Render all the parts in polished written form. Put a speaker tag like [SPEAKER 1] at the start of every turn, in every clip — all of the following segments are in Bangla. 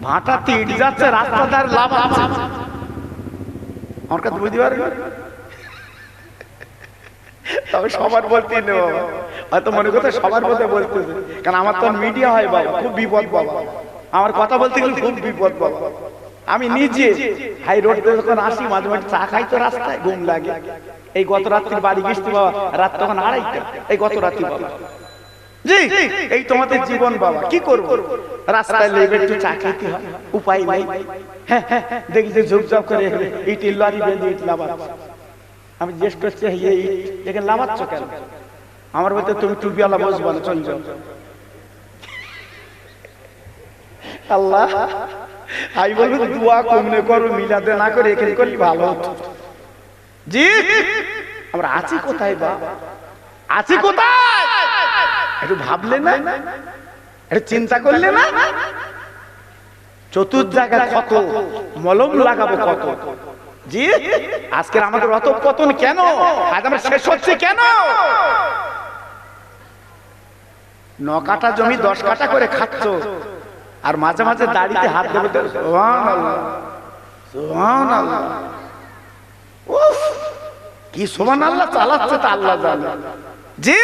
[SPEAKER 1] ভাটা তিট যাচ্ছে, রাস্তাদার লাভ আছে। আমার কাছে বুঝতে পারবে, তবে সবার বলতে নেই বাবা, হয়তো মনে করতে সবার মধ্যে বলতেছে, কারণ আমার তো মিডিয়া হয় বাবা, খুব বিপদ বাবা, আমার কথা বলতে গেলে খুব বিপদ বাবা। আমি নিজে হাই রোড যখন আসি মাঝে মাঝে চা খাই তো রাস্তায় ঘুম লাগে। এই গত রাত্রির বাড়ি গেছি বাবা, রাত তখন 2:30, এই গত রাত্রি বাবা। জি, এই তোমাদের জীবন বাবা, কি করবো, রাস্তায় লেগে একটু চা খেতে হয়, উপায় নাই। হ্যাঁ হ্যাঁ, দেখি যে ঝুপঝাপ করে ইটের লরি বেঁধে ইট লাভাচ্ছে। আমি জিজ্ঞেস করছি এখানে লাভাচ্ছ কেন? আমার বলতে তুমি টুপিওয়ালা বসবো না, চল যাও। আল্লাহ, আমি বলবো দোয়া কমনে করো, মিলাদে না করে এখানে করলে ভালো হতো। জি, আমরা আছি কোথায় বা, আছি কোথায় একটু ভাবলে না, একটু চিন্তা করলে না? চতুর্থ জায়গায় কত মলম লাগাবো কত। জি, আজকের আমাদের অত পতন কেন? আজ আমরা শেষ হচ্ছে কেন? 9 কাঠা জমি 10 কাঠা করে খাচ্ছ, আর মাঝে মাঝে দাড়িতে হাত দেবে তো সুবহানাল্লাহ সুবহানাল্লাহ। উফ, কি সুবহানাল্লাহ চালাচ্ছে তা আল্লাহ জানে। জি,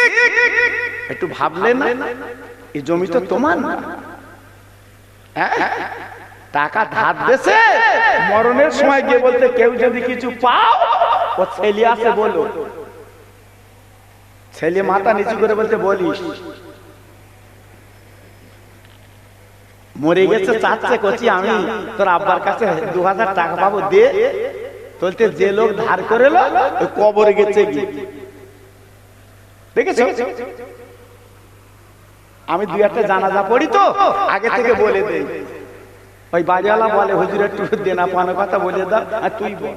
[SPEAKER 1] একটু ভাবলে না, এই জমি তো তোমার না। টাকা ধার দেছে, মরণের সময় গিয়ে বলতে কেউ যদি কিছু পাও, ও ছেলে আছে বলো, ছেলে মাথা নিচু করে বলতে বলিস মরে গেছে, চাচ্ছে করছি আমি তোর আব্বার কাছে 2000 টাকা পাবো দে, বলতে যে লোক ধার করে কবরে গেছে গিয়ে। দেখেছো, আমি 2-1টা জানাজা পড়ি তো আগে থেকে বলে দেই, ওই বাড়িওয়ালা বলে হুজুর একটু দেনা পাওনা কথা বলে দাও, আর তুই বল।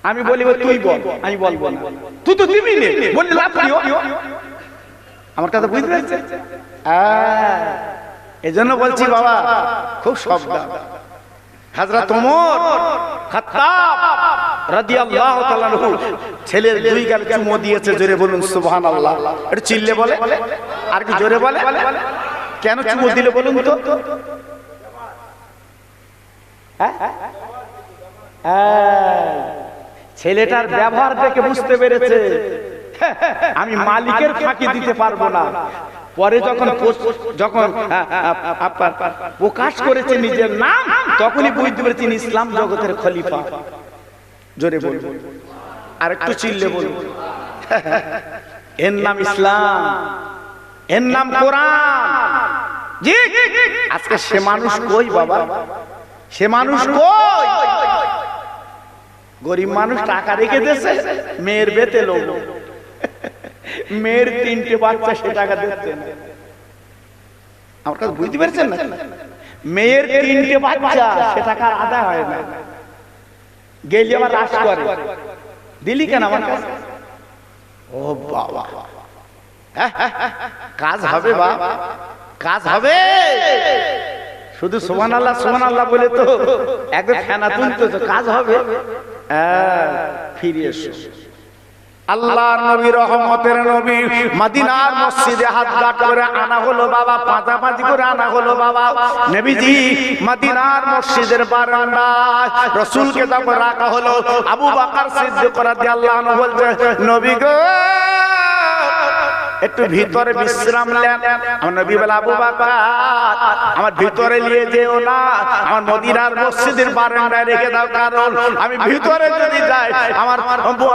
[SPEAKER 1] আমি বলি তুই বল, আমি বলবো না, তুই তো দিবি নে, বললে লাভ কি? আমার কথা বুঝতে পারছেন? এজন্য বলছি বাবা, খুব সাবধান। হযরত ওমর খাত্তাব রাদিয়াল্লাহু তাআলা আনহু ছেলের 2 গাল চুমো দিয়েছে, জোরে বলুন সুবহানাল্লাহ। একটু চিল্লে বলে, আর কি জোরে বলে, কেন চুমো দিলে বলুন তো? ছেলেটার ব্যবহার দেখে বুঝতে পেরেছে আমি মালিকের ফাঁকি দিতে পারবো না। পরে যখন প্রকাশ করেছে নিজের নাম, তখনই বুঝতে পেরেছেন ইসলাম জগতের খলিফা। জোরে বলুন, আর একটু চিল্লে বলুন। এর নাম ইসলাম, এর নাম কোরআন। জি, আজকে সে মানুষ কই বাবা, সে মানুষ কই? গরিব মানুষ টাকা রেখে দিয়েছে, মেয়ের বেতে লোক, মেয়ের 3টে বাচ্চা, সে টাকা দিচ্ছে না। আমার কাছে বুঝতে পারছেন না? মেয়ের 3টে বাচ্চা, সে টাকা আদায় হয় না, গেলি আবার রাশ করে, দিলি কেন আমার কাছে? ও বাবা, কাজ হবে বাবা, কাজ হবে। শুধু সুবহানাল্লাহ সুবহানাল্লাহ বলে তো একদম ফেনা তুলতেছো, কাজ হবে। ফিরে এসো। আল্লাহর নবী, রহমতের নবী, মদিনার মসজিদে হাত গাঁট করে আনা হলো বাবা, পাঁচাপাঁচি করে আনা হলো বাবা। নবীজি মদিনার মসজিদের বারান্দায় রাসূলকে যখন রাখা হলো, আবু বকর সিদ্দিক রাদিয়াল্লাহু আনহু বলছে, নবী গো একটু ভিতরে বিশ্রাম নেন। আমার নবী বলে, আবু বকর আমার ভিতরে নিয়ে যেও না, আমার মদিনার মসজিদের বারান্দায় রেখে দাও, কারণ আমি ভিতরে যদি যাই আমার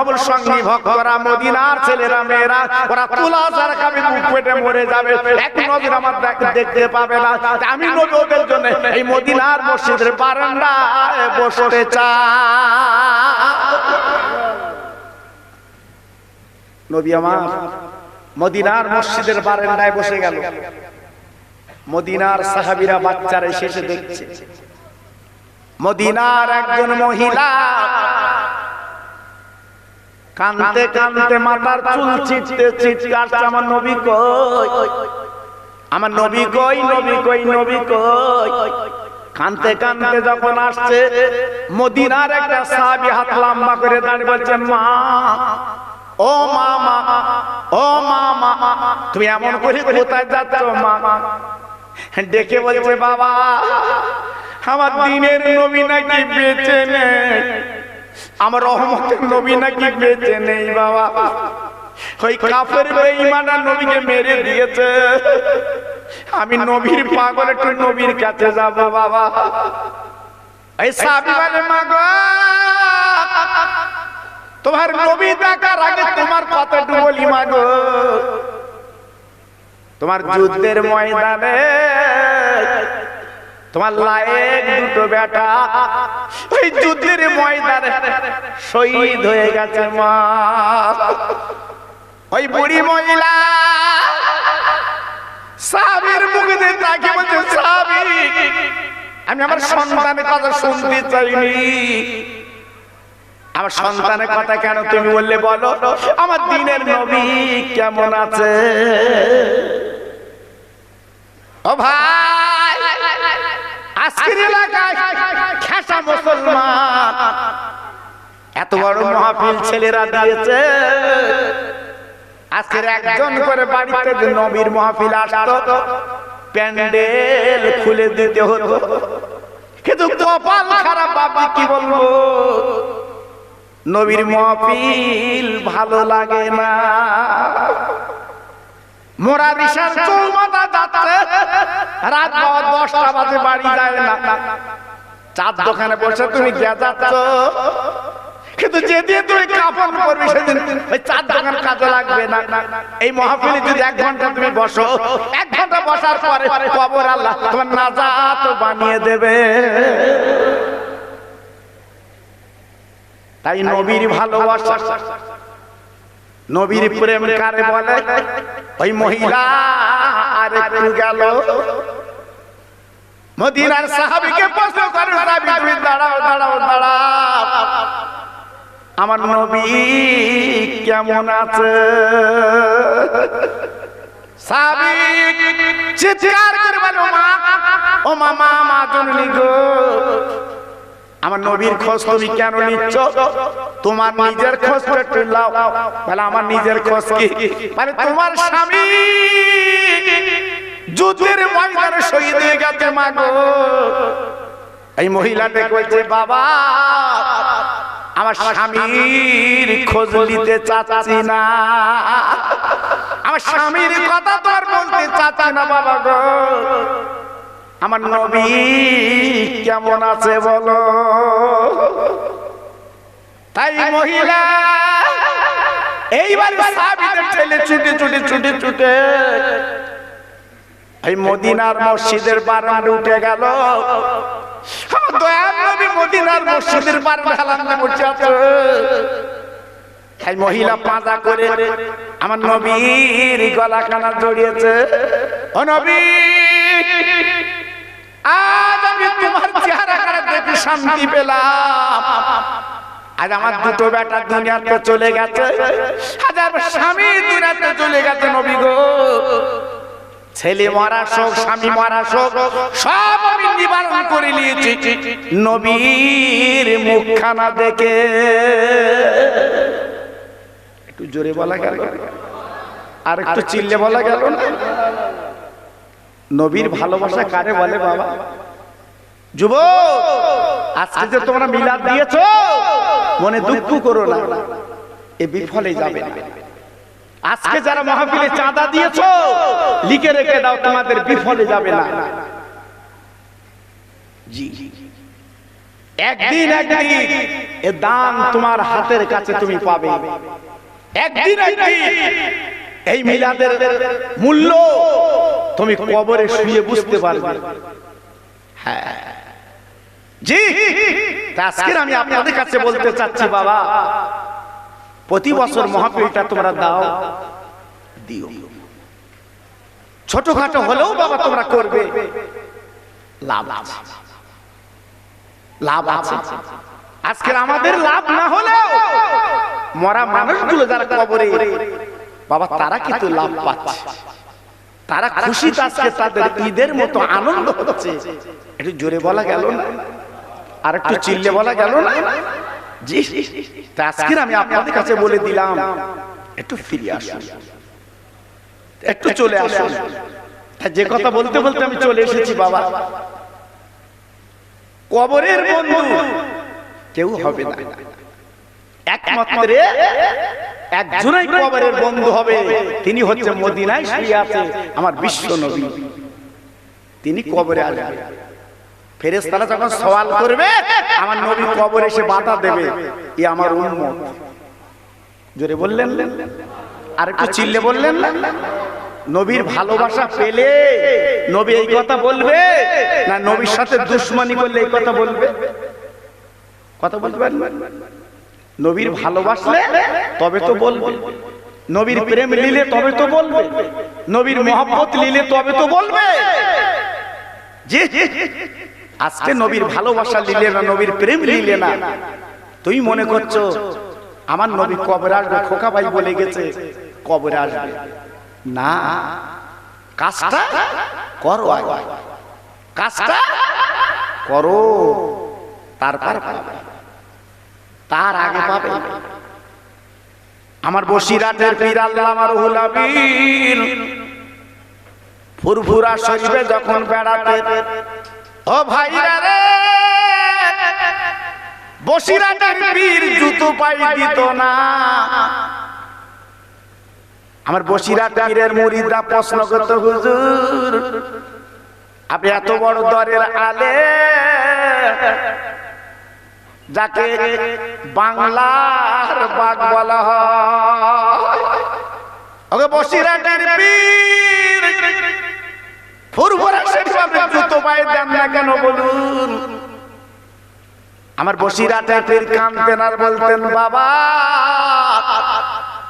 [SPEAKER 1] আমার সঙ্গী ভক্তরা, মদিনার ছেলেরা মেয়েরা, ওরা তুলা ছাড়া খাবে, মুখ পেটে মরে যাবে, এক নজর আমার দেখতে পাবে না। আমি নবী ওদের জন্য এই মদিনার মসজিদের বারান্দায় বসতে চাই। নবী আমার মদিনার মসজিদের বারান্দায় বসে গেল। মদিনার সাহাবীরা বাচ্চারা এসে দেখছে, মদিনার একজন মহিলা কাঁদতে কাঁদতে মাথার চুল ছিটতে ছিটতে আসছে, আমার নবী কই, আমার নবী কই, নবী কই, নবী কই। কাঁদতে কাঁদতে যখন আসছে, মদিনার একটা সাহাবী হাত লম্বা করে দাঁড়িয়ে বলছে, মা, ও মা, ও মা, তুমি এমন করে কোথায় যাচ্ছ মা? ডেকে বলছে বাবা আমার দিনের নবী নাকি বেঁচে নেই, আমার রহমতের নবী নাকি বেঁচে নেই বাবা, ওই কাফের বেঈমানরা নবীকে মেরে দিয়েছে, আমি নবীর পাগল, একটু নবীর কাছে যাব বাবা। এই সাহাবী বলে মা গো তোমার নবী দেখার আগে তোমার কথাটুকু বলি মা গো, তোমার যুদ্ধের ময়দানে তোমার লায়েক দুটো বেটা ওই যুদ্ধের ময়দানে শহীদ হয়ে গেছে মা। ওই বুড়ি মহিলা সাহাবীর মুখে দিয়ে তাকিয়ে বলছে সাহাবী আমি আমার সন্তানের কথা শুনতে চাইনি, আমার সন্তানের কথা কেন তুমি বললে বলো, আমার দিনের নবী কেমন আছে। ও ভাই আজকের এলাকায় খেসা মুসলমান এত বড় মাহফিল ছেলেরা দিয়েছে, আজকের একজন করে বাড়িতে যে নবীর মাহফিল আসতো প্যান্ডেল খুলে দিতে হতো, কিন্তু কপাল খারাপ বাবা কি বলবো নবীর মাহফিল ভালো লাগে না। মোরা বিশাল চৌমাথা যাচ্ছে রাত 10টা বাজে বাড়ি যায় না, চার দোকানে বসে তুমি গেজাচ্ছ, কিন্তু যেদিন তুমি কাফন করবে সেদিন ওই চার দোকান কাজে লাগবে না। এই মাহফিলে যদি 1 ঘন্টা তুমি বসো, 1 ঘন্টা বসার পরে কবর আল্লাহ তোমার নাজাত বানিয়ে দেবে। তাই নবীর ভালোবাসা নবীর প্রেম কারে বলে, ওই মহিলা আর একটু গেল মদিনার সাহাবীকে প্রশ্ন করে সাহাবী তুমি দাঁড়াও দাঁড়াও দাঁড়াও আমার নবী কেমন আছে। সাহাবী চিৎকার করে বলে ও মা মা জননী গো আমার নবীর খোঁজ তুমি কেন নিচ্ছ, তোমার নিজের খোঁজ একটু নাও। বলে আমার নিজের খোঁজ কি, মানে তোমার স্বামী যুদ্ধের ময়দানে শহীদ হয়ে গেছে মা গো। এই মহিলাটা বলছে বাবা আমার স্বামীর খোঁজ নিতে চাচ্ছি না, আমার স্বামীর কথা তো আর বলতে চাচ্ছি না বাবা গো, আমার নবী কেমন আছে বলো। তাই মহিলা এইবার সাহাবীদের ছেলে ছুটে ছুটে ছুটে ছুটে এই মদিনার মসজিদের বারান্দায় উঠে গেল। আমার দয়ার নবী মদিনার মসজিদের বারান্দায় বসে আছে। এই মহিলা পাঁজা করে আমার নবীর গলা কানা জড়িয়েছে। ও নবী আজ আমি তোমার চেহারা করে দেখে শান্তি পেলাম, আজ আমার দুটো বেটা দুনিয়াতে চলে গেছে, আজ আমার স্বামী দুনিয়াতে চলে গেছে নবী গো, ছেলে মারা শোক স্বামী মারা শোক সব আমি নিবারণ করে নিয়েছি নবীর মুখখানা দেখে। একটু জোরে বলা গেল আর একটু চিল্লে বলা গেল না। নবীর ভালোবাসা কারে বলে বাবা? যুবক আজকে যে তোমরা মিলাদ দিয়েছো মনে দুঃখ করো না, এ বিফলে যাবে না। আজকে যারা মাহফিলে চাঁদা দিয়েছো লিখে রেখে দাও, তোমাদের বিফলে যাবে না। জি একদিন একদিন এ দান তোমার হাতের কাছে তুমি পাবে। একদিন একদিন এই মিলাদের মূল্য তুমি কবরে শুয়ে বুঝতে পারবে। হ্যাঁ জি আজকে আমি আপনাদের কাছে বলতে চাচ্ছি বাবা, প্রতি বছর মাহফিলটা তোমরা দাও দিও, ছোটখাটো হলেও বাবা তোমরা করবে, লাভ আছে, লাভ আছে। আজকে আমাদের লাভ না হলেও মরা মানুষগুলো যারা কবরে বাবা তারা কিন্তু লাভ পাচ্ছে, তারা খুশিতে আজকে তাদের ঈদের মতো আনন্দ হচ্ছে। একটু জোরে বলা গেল না আর একটু চিল্লে বলা গেল না। জি আজকে আমি আপনাদের কাছে বলে দিলাম একটু ফিরে আসুন, একটু চলে আসুন, যে কথা বলতে বলতে আমি চলে এসেছি বাবা, কবরের বন্ধু কেউ হবে না, একমাত্র একজনই কবরের বন্ধু হবে, তিনি হচ্ছে মদিনায় শুয়ে আছে আমার বিশ্ব নবী। তিনি কবরে আসবে, ফেরেশতারা যখন সওয়াল করবে আমার নবী কবরে এসে বাধা দেবে, এ আমার উম্মত। জোরে বললেন, আর একটু চিল্লে বললেন। নবীর ভালোবাসা পেলে নবী এই কথা বলবে না নবীর সাথে দুশমনি করলে এই কথা বলবে? কথা বলবেন? নবীর ভালোবাসলে তবে তো বলবে, নবীর প্রেম নিলে তবে তো বলবে, নবীর মহব্বত নিলে তবে তো বলবে। যে আজকে নবীর ভালোবাসা নিলে না, নবীর প্রেম নিলে না, তুই মনে করছো আমার নবী কবরে আসবে, খোকা ভাই বলে গেছে কবরে আসবে না। কাজটা করো, কাজটা করো, তারপর পাবে, তার আগে পাবে। আমার বসিরাটের পীর আল্লামা রুহুল আমিন ফুরফুরা শরীফে যখন বেড়াতে, ও ভাইরা রে, বসিরাটের পীর জুতো পাই দিত না। আমার বসিরাট পীরের মুরিদরা প্রশ্ন করত, হুজুর আপনি এত বড় দরের আলেম, যাকে বাংলার বাঘ বলা হয়, ওকে বসিরাটের পীর ফুরফুরা শরীফে আপনি জুতো পায়ে দেন না কেন বলুন? আমার বসিরাটের পীর কাঁদতেন আর বলতেন, বাবা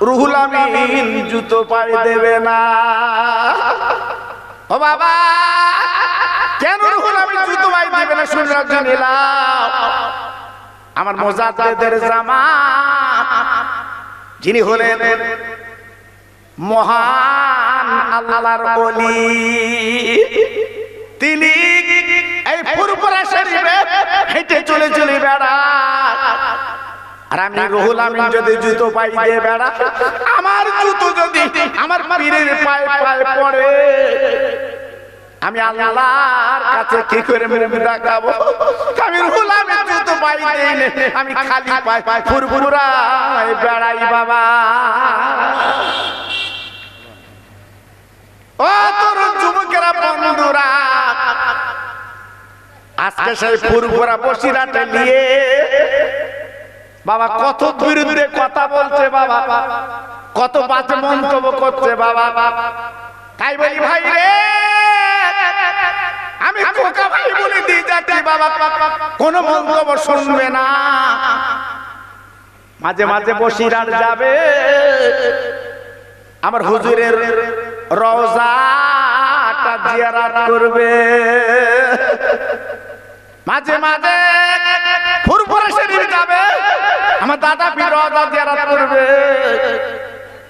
[SPEAKER 1] রুহুল আমিন জুতো পায়ে দেবে না। ও বাবা, কেন রুহুল আমিন জুতো পায়ে দেবে না? শুনে রাখছেন, আমার মুজাদ্দিদের জামান যিনি হলেন মহান আল্লাহর ওলি, তিনি এই ফুরফুরা শরীফে হেঁটে চলে চলে বেড়ান। আর আমি রুহুল আমিন যদি জুতো পাই দিয়ে বেড়া, আমার জুতো যদি আমার পীরের পায়ে পায়ে পড়ে, আমি আল্লাহর কাছে কি করে মুখ দেখাবো? আমি রুহুল আমিন জুতো পাই দেই না, আমি খালি পায়ে ফুরফুরায় বেড়াই বাবা। ও তোর যুবকেরা বন্ধুরা, আজকে সেই ফুরফুরা বসিরাটে নিয়ে বাবা কত দূরে দূরে কথা বলছে বাবা, কত বাজে মন্তব্য করছে বাবা। তাই বলি ভাই রে, আমি খোকা ভাই বলে দিয়ে যাচ্ছি বাবা, কোন মন্তব্য শুনবে না। মাঝে মাঝে বসিরাট যাবে, আমার হুজুরের রওজাটা জিয়ারত করবে, মাঝে মাঝে ফুরফুরা শরীফ যাবে, আমার দাদা পীর রওজা জিয়ারত করবে।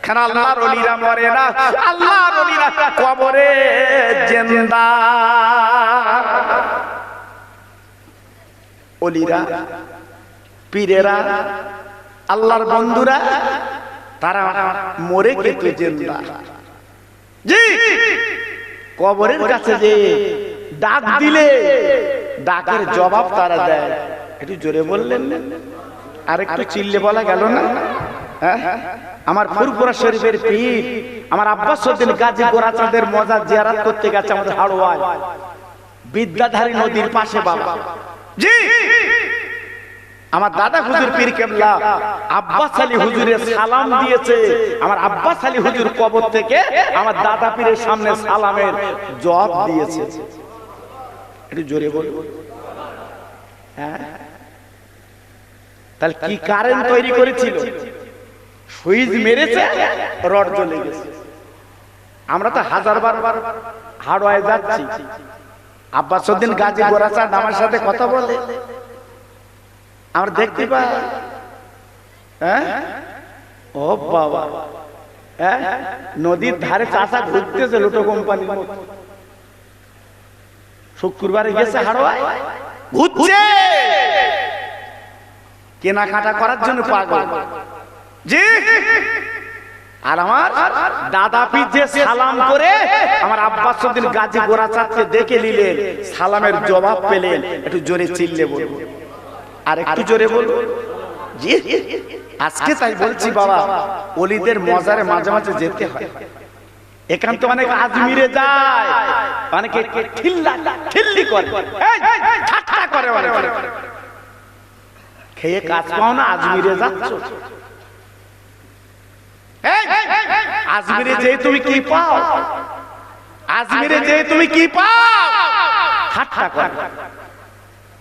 [SPEAKER 1] কেন আল্লাহর ওলিরা মরে না, আল্লাহর ওলিরা কবরে জিন্দা। ওলিরা, পীরেরা, আল্লাহর বন্ধুরা, তারা মরে কিন্তু জিন্দা। জি, কবরের কাছে যে ডাক দিলে ডাকের জবাব তারা দেয়। একটু জোরে বললেন, আর একটু চিল্লে বলা গেল না? আমার ফুরফুরা শরীফের পীর আমার আব্বাস উদ্দিন গাজী গোরাচাঁদের মজার জিয়ারত করতে গেছে আমাদের হাড়োয়ায়, বিদ্যাধারী নদীর পাশে বাবা। জি, আমার দাদা হুজুর পীর কেবলা আব্বাস আলী হুজুরের সালাম দিয়েছে। আমার আব্বাস আলী হুজুর কবর থেকে আমার দাদা পীরের সামনে সালামের জবাব দিয়েছে। একটু জোরে বলবো? হ্যাঁ, তাহলে কি কারেন্ট তৈরি করেছিল? সুইচ মেরেছে, রড জ্বলে গেছে। আমরা তো হাজারবার হাড়োয়ায় যাচ্ছি, আব্বাস উদ্দিন গাজী গোরাচাঁদ আমার সাথে কথা বলে, আমরা দেখতে পাই। হ্যাঁ, ও বাবা, নদীর ধারে চাষা ঘুরতেছে লোটো কোম্পানির মতো। শুক্রবারে গেছে হাড়োয়ায়, ঘুরছে কেনাকাটা করার জন্য পাগল। জি, আর আমার দাদা পীর যে সালাম করে আমার আব্বাস উদ্দিন গাজী গোরাচাঁদকে দেখে নিলেন, সালামের জবাব পেলেন। একটু জোরে চিল্লে বলবো, আর একটু জোরে বলবো। জি, আজকে তাই বলছি বাবা, ওলিদের মজারে মাঝে মাঝে যেতে হয়। এখান তো অনেক আজমিরে যায়, অনেকে ঠিল্লি করে, ঠাট্টা করে, খেয়ে কাজ পাও না, আজমিরে যাচ্ছ। আজমিরে যে তুমি কি পাও, আজমিরে যে তুমি কি পাও, ঠাট্টা করে।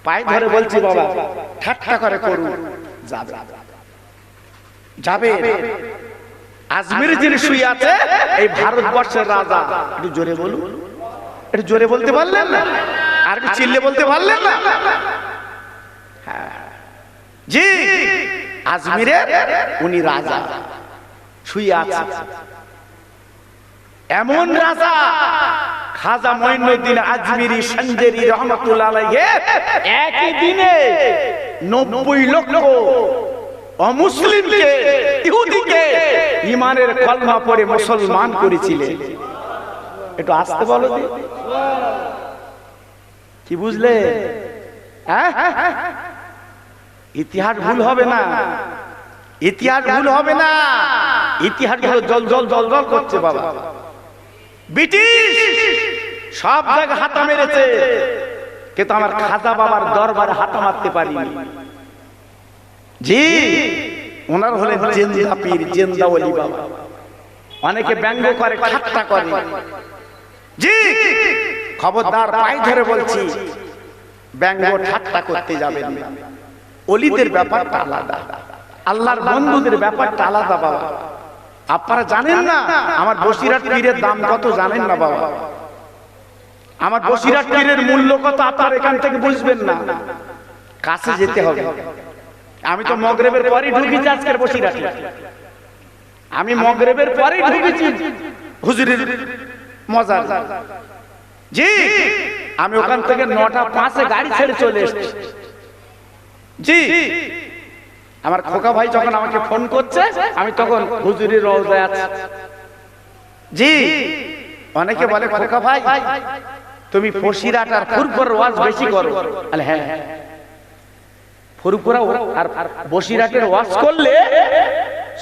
[SPEAKER 1] পায়ে ধরে বলছি বাবা, ঠাট্টা করে করুন, যাবে যাবে। আজমির যিনি শুয়ে আছে এই ভারতবর্ষের রাজা, একটু জোরে বলুন, একটু জোরে বলতে পারলেন না, আর একটু চিল্লে বলতে পারলেন না? জি, আজমিরের উনি রাজা শুয়ে আছে। এমন রাজা খাজা মঈনুদ্দিন আজমিরি সঞ্জেরি রহমাতুল্লাহ আলাইহি একই দিনে 90 লক্ষ অমুসলিমকে, ইহুদিকে ঈমানের কলমা পড়ে মুসলমান করেছিলেন। একটু আসতে বলো দি, কি বুঝলে? ইতিহাস ভুল হবে না, ইতিহাস ভুল হবে না। ইতিহাস গুলো জল জল জল জল করছে বাবা। ব্রিটিশ সব জায়গায় হাতা মেরেছে, কিন্তু আমার খাজা বাবার দরবারে হাতা মারতে পারিনি। জি, ওনার হলেন জেন্দা পীর, জেন্দা ওলি বাবা। অনেকে ব্যঙ্গ করে, ঠাট্টা করে। জি, খবরদার, পায়ে ধরে বলছি, ব্যঙ্গ ঠাট্টা করতে যাবেন না। ওলিদের ব্যাপারটা আলাদা, আল্লাহর বন্ধুদের ব্যাপারটা আলাদা বাবা। আপনারা জানেন না আমার বসিরহাট পীরের দাম কত, জানেন না বাবা? আমার বসিরহাট পীরের মূল্য কত আপনারা এখান থেকে বুঝবেন না, কাছে যেতে হবে। আমি তো মগরিবের পরেই ঢুকেছি আজকের বসিরহাটে, আমি মগরিবের পরেই ঢুকেছি হুজুরের মজার। জি, আমি ওখান থেকে 9টা 5-এ গাড়ি ছেড়ে চলে এসেছি। জি, আমার খোকা ভাই যখন আমাকে ফোন করছে, আমি তখন হুজুরের রওজায় আছি। জি, অনেকে বলে খোকা ভাই তুমি ফসিরাট আর ফুরফুরার ওয়াজ বেশি করো। আরে হ্যাঁ, ফুরফুরা আর বসিরাটের ওয়াজ করলে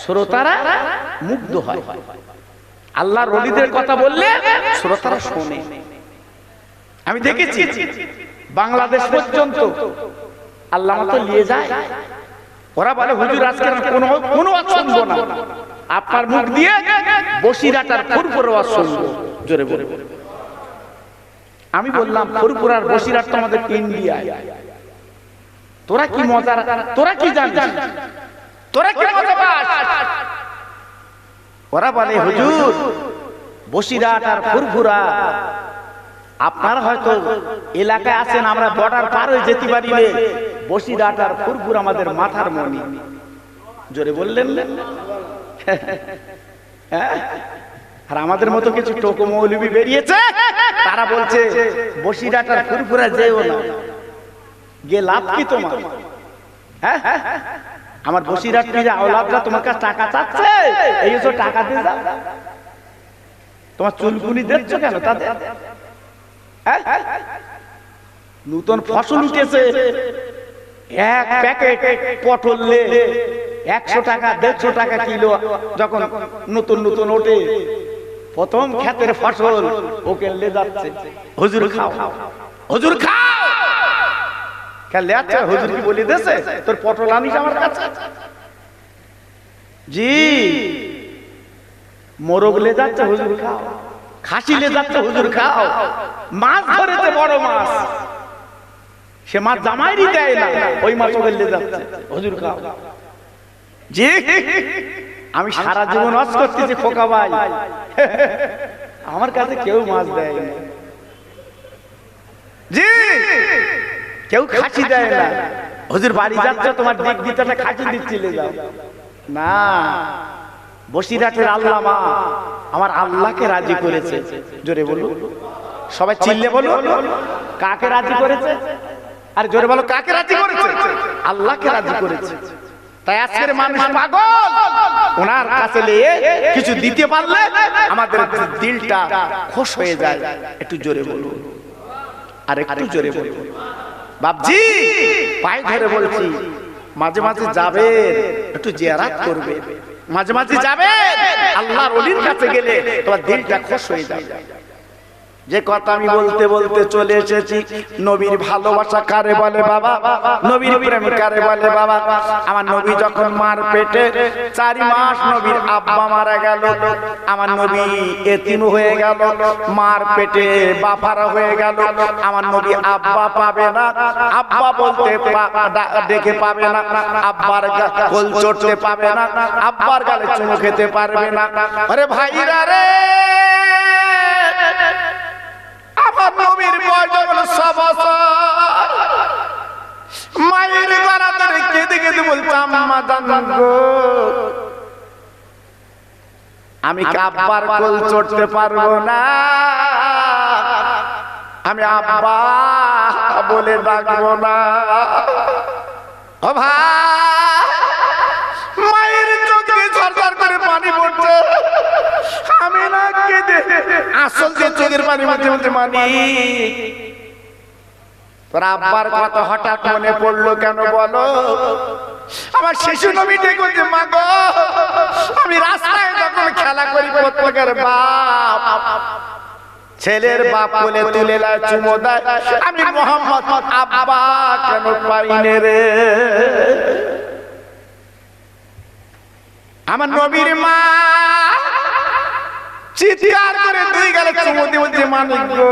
[SPEAKER 1] শ্রোতারা মুগ্ধ হয়, আল্লাহর ওলিদের কথা বললে শ্রোতারা শোনে। আমি দেখেছি বাংলাদেশ পর্যন্ত আল্লাহ মতো নিয়ে যায়। ওরা বলে হুজুর আজকে কোনো ওয়াজ শুনবো না, আপনার মুখ দিয়ে বসিরাট আর ফুরফুরার ওয়াজ শুনবো। জোরে বলে আমি বললাম, ফুরফুরা আর বসিরাট তো আমাদের ইন্ডিয়ায়। তোরা কি মজা, তোরা কি জানিস, তোরা কি মজা পাস? ওরা বলে হুজুর বসিরাট আর ফুরফুরা, আপনারা হয়তো এলাকায় আছেন, আমরা বর্ডার পার হয়ে যেতে পারি রে। বসিরহাট আর ফুরফুরা আমাদের মাথার মণি। জোরে বললেন না? আর আমাদের মতো কিছু টোকো মৌলবি বেরিয়েছে, তারা বলছে বসিরহাট আর ফুরফুরা যেও না, গে লাভ কি তোমার? আমার বসিরহাট পীর আওলাদরা তোমার কাছে টাকা চাচ্ছে, এই যে টাকা দিয়ে যাও। তোমার চুলকুনি দিচ্ছ কেন তাদের? নতুন ফসল উঠেছে, এক প্যাকেট পটল 100 টাকা 150 টাকা কিলো। যখন নতুন নতুন ওঠে প্রথম ক্ষেতের ফসল, ওকে লে যাচ্ছে, হুজুর খাও, হুজুর খাও। খেলে যাচ্ছে, হুজুর কি বলে দিয়েছে তোর পটল আনিস আমার কাছে? জি, মোরগ লে যাচ্ছে, হুজুর খাও। খাসি লে যাচ্ছে, হুজুর খাও। মাছ ধরেছে, বড় মাছ, সে মাছ জামাইরই দেয় না, ওই মাছ ওকে লে যাচ্ছে, হুজুর খাও। জি, আমি সারা জীবন ওয়াজ করতেছি খোকা ভাই, আমার কাছে কেউ মাছ দেয় না। জি, কেউ খাসি দেয় না। হুজুর বাড়ি যাচ্ছে, তোমার দিক দিতে খাসি দিচ্ছি, লে যাও না। বসিরহাটের আল্লামা আমার আল্লাহকে রাজি করেছে। জোরে বলুন, সবাই চিল্লে বলুন, কাকে রাজি করেছে? আর জোরে বলো, কাকে রাজি করেছে? আল্লাহকে রাজি করেছে। তাই আজকের মানুষ পাগল, ওনার কাছে নিয়ে কিছু দিতে পারলে আমাদের দিলটা খুশ হয়ে যায়। একটু জোরে বলুন, আর একটু জোরে বলুন। বাপজি পায়ে ধরে বলছি, মাঝে মাঝে যাবে, একটু জিয়ারত করবে, মাঝে মাঝে যাবে, আল্লাহর ওলির কাছে গেলে তোমার দিলটা খুশ হয়ে যাবে। যে কথা আমি বলতে বলতে চলে এসেছি, নবীর ভালোবাসা কারে বলে বাবা, নবীর প্রেম কারে বলে বাবা। আমার নবী যখন মার পেটে 4 মাস নবীর আব্বা মারা গেল, আমার নবী এতিম হয়ে গেল, মার পেটে বাপারা হয়ে গেল। আমার নবী আব্বা পাবে না, আব্বা বলতে ডেকে পাবে না, আব্বার কোল চড়তে পাবে না, আব্বার গালে চুমু খেতে পারবে না। আরে ভাইরা রে, আমার নবীর বয়স যখন 6 বছর, মায়ের গলা ধরে কেঁদে কেঁদে বলতাম, আম্মা জান গো, আমি আব্বার কোল চড়তে পারবো না, আমি আব্বা বলে ডাকবো না। ও ভাই, মায়ের চোখে ঝরঝর করে পানি পড়ছে, আমি না কেঁদে আসল যে চোখের পানি মাঝে মাঝে মানি। তোর আব্বার কথা হঠাৎ মনে পড়লো কেন বলো? আমার শিশু নবী বলছে, মা গো, আমি রাস্তায় যখন খেলা করি, প্রত্যেকের বাপ ছেলের বাপ বলে তুলে লায় চুমো দেয়, আমি মোহাম্মদ আব্বা কেন পাইনে রে? আমার নবীর মা চিৎকার করে 2 গালে চুমু দিয়ে বলছে, মানিক গো,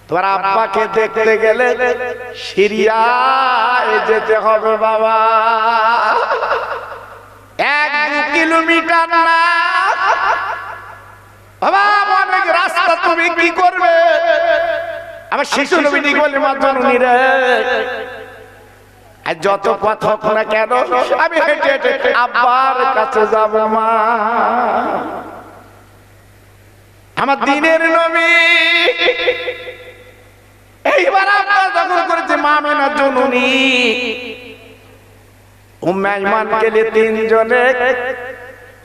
[SPEAKER 1] তোমার আব্বাকে দেখতে গেলে সিরিয়ায় যেতে হবে বাবা, 1-2 কিলোমিটার না বাবা, অনেক রাস্তা, তুমি কি করবে? আমার শিশু নবী বলে, মা জননী রে, আর যত পথ হোক না কেন আমি হেঁটে হেঁটে আব্বার কাছে যাব মা। আমার দিনের নবী এইবার আব্বা যখন করেছে মা মেনা জননী, উম্মে আইমান গেলে 3 জনে,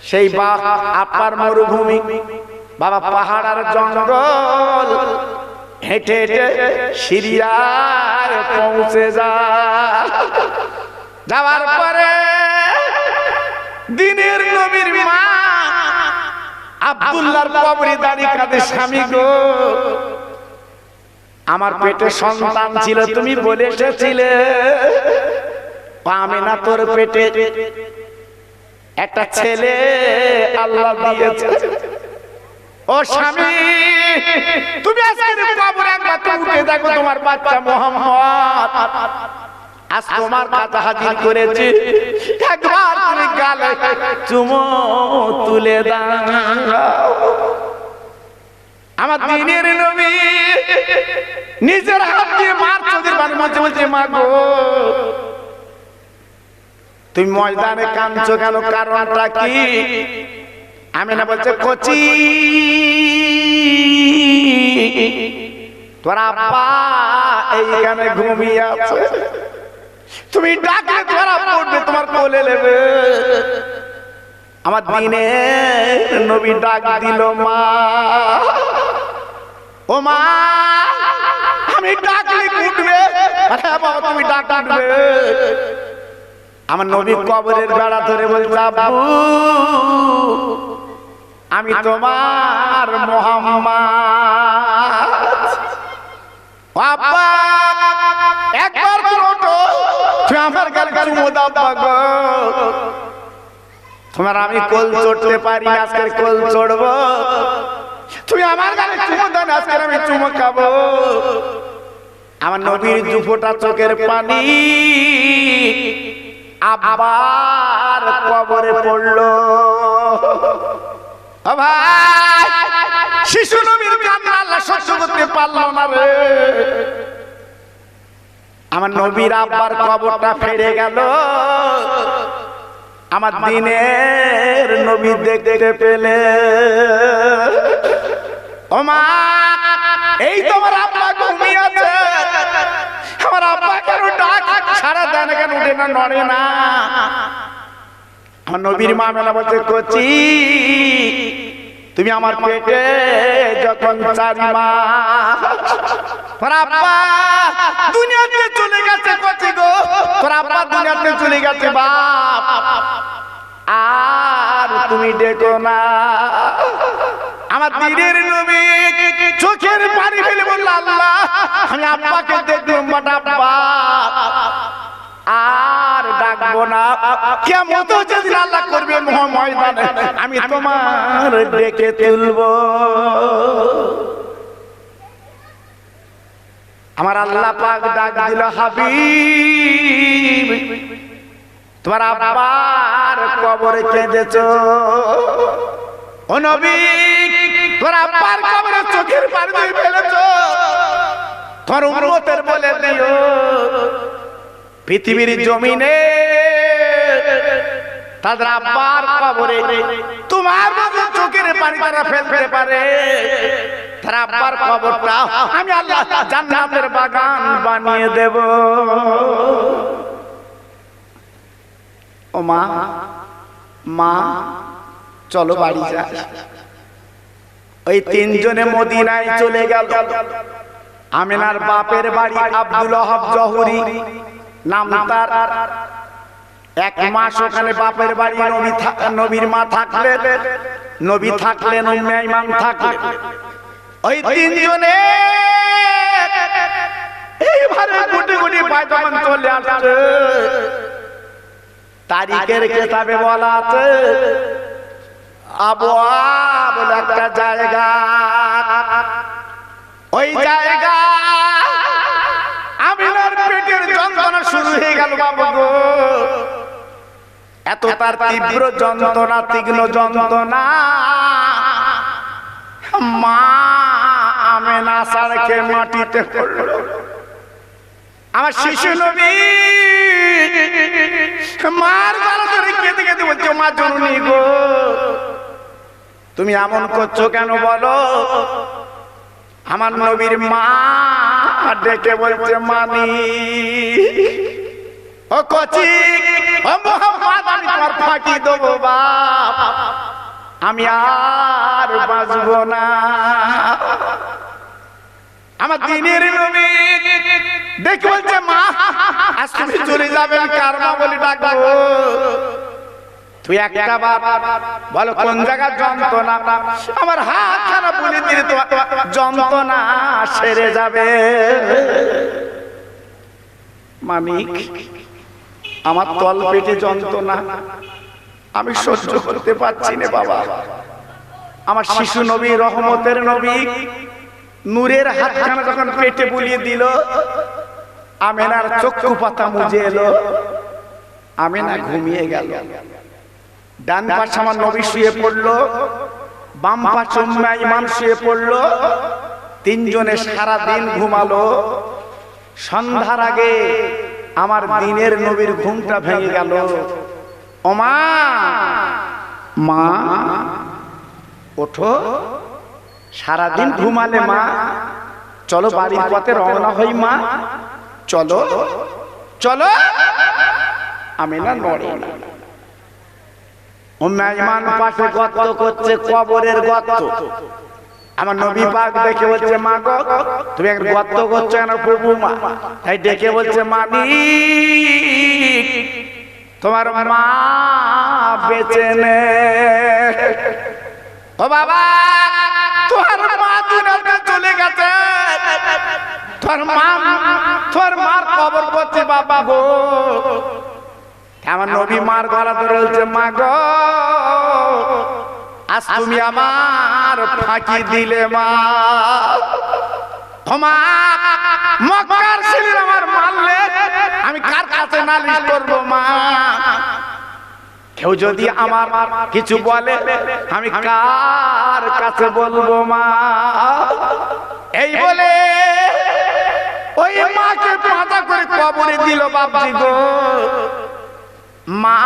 [SPEAKER 1] সেই আপার মরুভূমি, বাবা পাহাড় আর জঙ্গল, হেঁটে হেঁটে সিরিয়ায় পৌঁছে যাওয়ার পরে দিনের নবীর মা আব্দুল্লাহর কবরে দাঁড়িয়ে কাঁদে, স্বামী গো, আমার পেটে সন্তান ছিল, তুমি বলে এসেছিলে আমিনা তোর পেটে একটা ছেলে আল্লাহ দিয়েছে। ও স্বামী, তুমি আজকে কবরে একবার উঠে দেখো, তোমার বাচ্চা মোহাম্মদ আজ তোমার কাছে হাজির করেছি, একবার তুমি গালে চুমো তুলে দাও। আমার দিনের নবী নিজের হাত দিয়ে মার চোখের পানি মুছে বলছে, মা গো, তুমি ময়দানে কাঁদছো কেন, কারণটা কি? আমিনা বলছে, কচি, তোর আব্বা এইখানে ঘুমিয়ে আছে, তুমি ডাকলে তোর আব্বা উঠবে, তোমার কোলে নেবে। আমার দিনের নবী ডাক দিল, মা, ও মা, আমি ডাকলে উঠবে? আরে বাবা, তুমি ডাক উঠবে। আমার নবী কবরের বেড়া ধরে বলছে, আব্বু, আমি তোমার মোহাম্মদ। আব্বা, একবার ওঠো, তুমি আমার গালে চুমো দাও গো, তোমার আমি কোল চড়তে পারি, আজকে কোল চড়বো, তুমি আমার গালে চুমো দাও, আজকে আমি চুমো খাবো। আমার নবীর দুফোঁটা চোখের পানি আবার কবরে পড়লো। ভাই, শিশু নবীর কান্না আল্লাহ সহ্য করতে পারলো না রে। আমার নবীর আব্বার কবরটা ফেরে গেল, আমার দিনের নবী দেখতে পেলে। ও মা, এই তোমার আব্বা ঘুমিয়ে আছে, আমার আব্বা কেন ডাক সাড়া দেন কেন উঠে না নড়ে না। আমার নবীর মা মেলা বলছে কচি তুমি আমার পেটে যখন 4 মাস তোর আব্বা দুনিয়াতে চলে গেছে কচি গো, তোর আব্বা দুনিয়াতে চলে গেছে বাপ, আর তুমি ডেকো না। আমার দিনের নবী চোখের পানি ফেলে বলল আল্লাহ আমি আব্বাকে দেখলাম বাট আব্বা আর ডাকবো না। কিয়ামত যেদিন আল্লাহ করবে ময়দানে আমি তোমার ডেকে তুলবো। আমার আল্লাহ পাক ডাক দিল হাবিব তোমার আব্বার কবরে কেঁদেছো, ও নবী তোমার আব্বার কবরে চোখের পানি দিয়ে ফেলেছো, তোর উম্মতের বলে দিও পৃথিবীর জমিনে তাদের আব্বার কবরে তোমার মতো চোখের পানি তারা ফেলতে পারে, তার আব্বার কবরটা আমি আল্লাহ জান্নাতের বাগান বানিয়ে দেব। ও মা, মা চলো বাড়ি যাই। ওই 3 জনে মদিনায় চলে গেল। আমিনার বাপের বাড়ি আব্দুল ওয়াহাব জহুরি নাম তার। 1 মাস ওখানে বাপের বাড়ি নবীর মা থাকলেন, নবী থাকলেন, উম্মে আইমান থাকলেন। ওই 3 জনে এইভাবে গুটি গুটি পায়দামান চলে আসছে। তারিখের কিতাবে বলা আছে আবওয়া বলে একটা জায়গা, ওই জায়গা আমিনার পেটের যন্ত্রণা শুরু হয়ে গেল বাবা গো। এত তার তীব্র যন্ত্রণা, তীক্ষ্ণ যন্ত্রণা, মা আমিনা সারকে মাটিতে পড়ল। আমার শিশু নবী মার গলা ধরে কেঁদে কেঁদে বলছে মা জননী গো তুমি এমন করছো কেন বলো। আমার নবীর মা ডেকে বলছে মানি ও কচি ও মুহাম্মদ আমি তোমার ফাঁকি দেবো বাপ, আমি আর বাঁচবো না। আমার দিনের নবী দেখে বলছে মা আজ তুমি চলে যাবেন কার মা বলে ডাকবো। তুই একটা বার বলো কোন জায়গার যন্ত্রণা, আমার হাত খানা বলে দিলে তো যন্ত্রণা সেরে যাবে। মানিক আমার তল পেটে যন্ত্রণা আমি সহ্য করতে পারছি না বাবা। আমার শিশু নবী রহমতের নবী নূরের হাতখানা যখন পেটে বুলিয়ে দিল, আমিনার চক্ষু পাতা মুজে এলো, আমিনা ঘুমিয়ে গেল। ডান পাশে আমার নবী শুয়ে পড়লো, বাম পাশে উম্মে আইমান শুয়ে পড়লো। 3 জনে সারা দিন ঘুমালো। সন্ধ্যার আগে আমার দিনের নবীর ঘুমটা ভেঙে গেল। ও মা, মা ওঠো, সারাদিন ঘুমালে মা, চলো বাড়ির পথে রওনা হই মা, চলো চলো। আমিনা নড়ে না। উম্মে আইমান পাশে গর্ত করছে, কবরের গর্ত। আমার নবী পাক দেখে বলছে মা গো তুমি একটা গর্ত করছো কেন প্রভু মা? তাই ডেকে বলছে মানিক তোমার মা বেঁচে নে। ও বাবা তোমার মা দুনিয়াতে চলে গেছে, তোর মার কবর করছে বাবা গো। আমার নবী মার গলা ধরে বলছে মা গো আজ তুমি আমার ফাঁকি দিলে মা। মক্কার ছেলেরা আমার মারলে আমি কার কাছে নালিশ করব মা? কেউ যদি আমার কিছু বলে আমি কার কাছে বলবো মা? এই বলে ওই মাকে পাতা করে কবরে দিল বাপজি গো। মা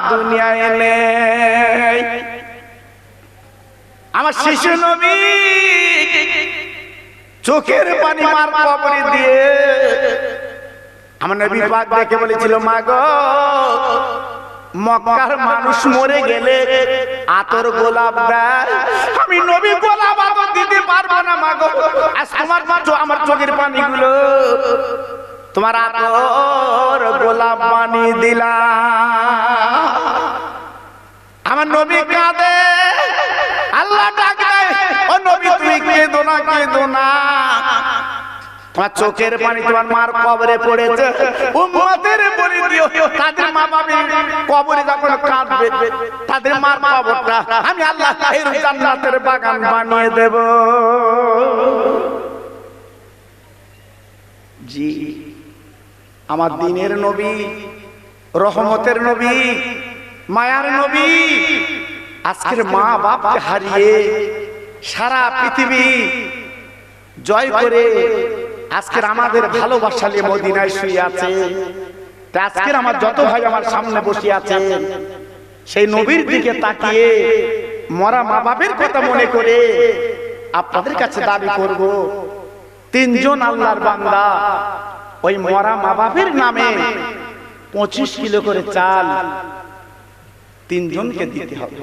[SPEAKER 1] দুনিয়ায় নেই। আমার শিশু নবী চোখের পানি মার কবরে দিয়ে আমার নবী পাক দেখে বলেছিল, মা গো, মক্কার মানুষ মরে গেলে আতর গোলাপ দেয়, আমি নবী গোলাপ আতর দিতে পারবো না মা গো। আজ তোমার আমার চোখের পানিগুলো তোমার আতর গোলাপ পানি দিলাম। আমার নবী কাঁদে, আল্লাহ ডাক দেয়, ও নবী তুমি কেঁদো না, কেঁদো না। তোমার চোখের পানি তোমার মার কবরে পড়েছে, উম্মতের বলে দিও তাদের মা বাবার কবরে যখন কাঁদবে তাদের মার কবরটা আমি আল্লাহ এর জান্নাতের বাগান বানিয়ে দেব। জি, আমার দ্বীনের নবী, রহমতের নবী, মায়ার নবী আজকের মা বাপকে হারিয়ে সারা পৃথিবী জয় করে আজকের আমাদের ভালোবাসা নিয়ে মদিনায় শুয়ে আছে। আজকের আমার যত ভাই আমার সামনে বসে আছে, সেই নবীর দিকে তাকিয়ে মরা মা বাপের কথা মনে করে আপনাদের কাছে দাবি করব, তিনজন আল্লাহর বান্দা ওই মরা মা বাপের নামে 25 কিলো করে চাল তিনজনকে দিতে হবে।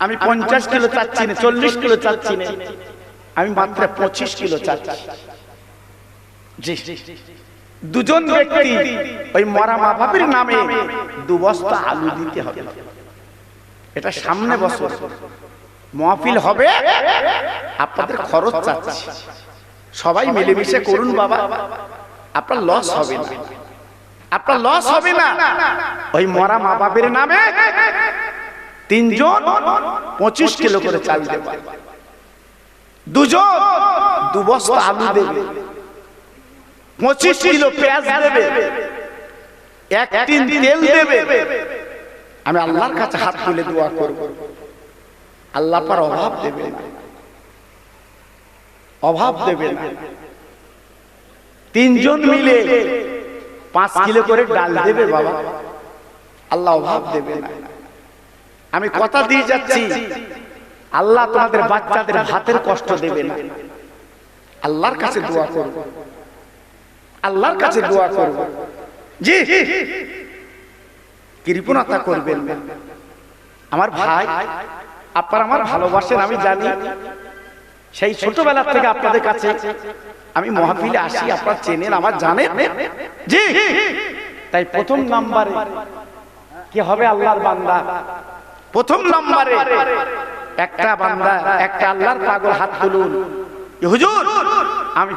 [SPEAKER 1] আমি 50 কিলো চাচ্ছি না, 40 কিলো চাচ্ছি না, আমি মাত্র 25 কিলো চাচ্ছি। দুজন ব্যক্তি ওই মরা মা বাপের নামে 2 বস্তা আলু দিতে হবে। এটা সামনে বছর মাহফিল হবে, আপনাদের খরচ চাচ্ছি, সবাই মিলেমিশে করুন বাবা, আপনার লস হবে না, আপনার লস হবে না। ওই মরা মা বাপের নামে তিনজন 25 কিলো করে চাল দেবে, দুজন 2 বস্তা আলু দেবে, 25 কিলো পেঁয়াজ দেবে, 1 টিন তেল দেবে। আমি আল্লাহর কাছে হাত তুলে দোয়া করব, আল্লাহ পার অভাব দেবে না, অভাব দেবে না। তিনজন মিলে 5 কিলো করে ডাল দেবে বাবা, আল্লাহ অভাব দেবে না। আমি কথা দিয়ে যাচ্ছি, আল্লাহ তোমাদের বাচ্চাদের ভাতের কষ্ট দেবে না। আল্লাহর কাছে দোয়া করব, আল্লাহর কাছে দোয়া করব। জি, কৃপণতা করবেন না। আমার ভাই, আপনারা আমার ভালোবাসেন আমি জানি, সেই ছোটবেলা থেকে আপনাদের কাছে আমি মাহফিলে আসি, আপনারা চেনেন, আমার জানেন। জি, তাই প্রথম নম্বরে কি হবে? আল্লাহর বান্দা। প্রথম নম্বরে একটা বান্দা, একটা আল্লাহর পাগল হাত তুলুন, হুজুর আমি